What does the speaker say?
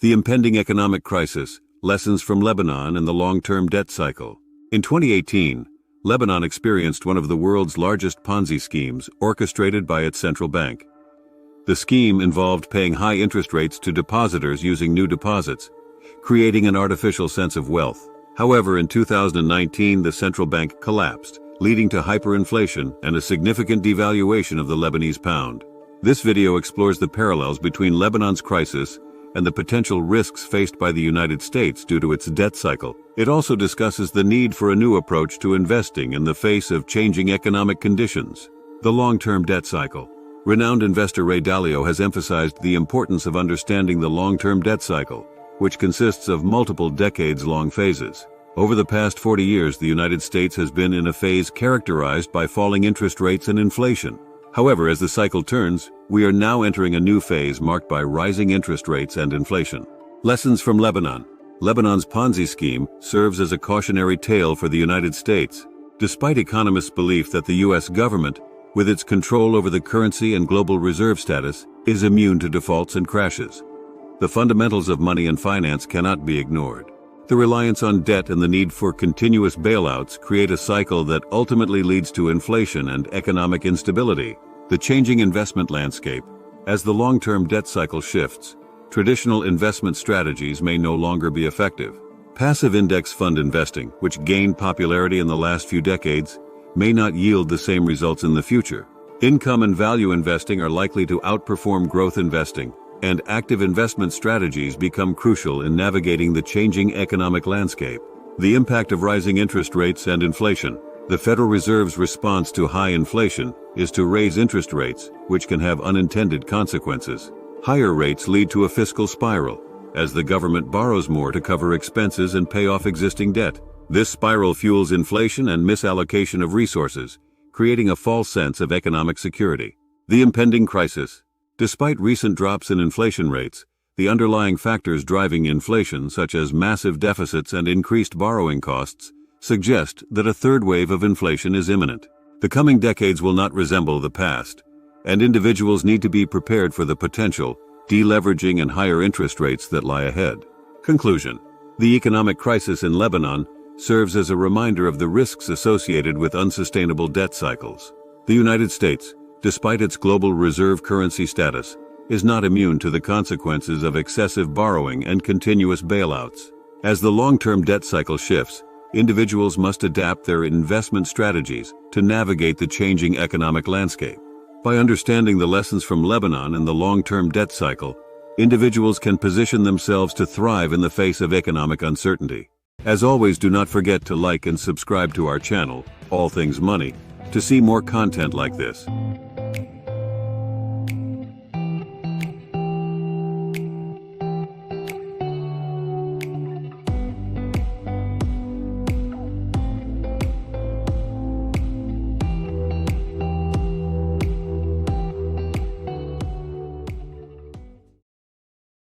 The impending economic crisis, lessons from Lebanon and the long-term debt cycle. In 2018, Lebanon experienced one of the world's largest Ponzi schemes orchestrated by its central bank. The scheme involved paying high interest rates to depositors using new deposits, creating an artificial sense of wealth. However, in 2019, the central bank collapsed, leading to hyperinflation and a significant devaluation of the Lebanese pound. This video explores the parallels between Lebanon's crisis and the potential risks faced by the United States due to its debt cycle. It also discusses the need for a new approach to investing in the face of changing economic conditions. The long-term debt cycle. Renowned investor Ray Dalio has emphasized the importance of understanding the long-term debt cycle, which consists of multiple decades-long phases. Over the past 40 years, the United States has been in a phase characterized by falling interest rates and inflation. However, as the cycle turns, we are now entering a new phase marked by rising interest rates and inflation. Lessons from Lebanon. Lebanon's Ponzi scheme serves as a cautionary tale for the United States. Despite economists' belief that the U.S. government, with its control over the currency and global reserve status, is immune to defaults and crashes, the fundamentals of money and finance cannot be ignored. The reliance on debt and the need for continuous bailouts create a cycle that ultimately leads to inflation and economic instability. The changing investment landscape. As the long-term debt cycle shifts, traditional investment strategies may no longer be effective. Passive index fund investing, which gained popularity in the last few decades, may not yield the same results in the future. Income and value investing are likely to outperform growth investing, and active investment strategies become crucial in navigating the changing economic landscape. The impact of rising interest rates and inflation. The Federal Reserve's response to high inflation is to raise interest rates, which can have unintended consequences. Higher rates lead to a fiscal spiral, as the government borrows more to cover expenses and pay off existing debt. This spiral fuels inflation and misallocation of resources, creating a false sense of economic security. The impending crisis. Despite recent drops in inflation rates, the underlying factors driving inflation, such as massive deficits and increased borrowing costs, suggest that a third wave of inflation is imminent. The coming decades will not resemble the past, and individuals need to be prepared for the potential deleveraging and higher interest rates that lie ahead. Conclusion. The economic crisis in Lebanon serves as a reminder of the risks associated with unsustainable debt cycles. The United States, despite its global reserve currency status, is not immune to the consequences of excessive borrowing and continuous bailouts. As the long-term debt cycle shifts, individuals must adapt their investment strategies to navigate the changing economic landscape. By understanding the lessons from Lebanon and the long-term debt cycle, individuals can position themselves to thrive in the face of economic uncertainty. As always, do not forget to like and subscribe to our channel, All Things Money, to see more content like this.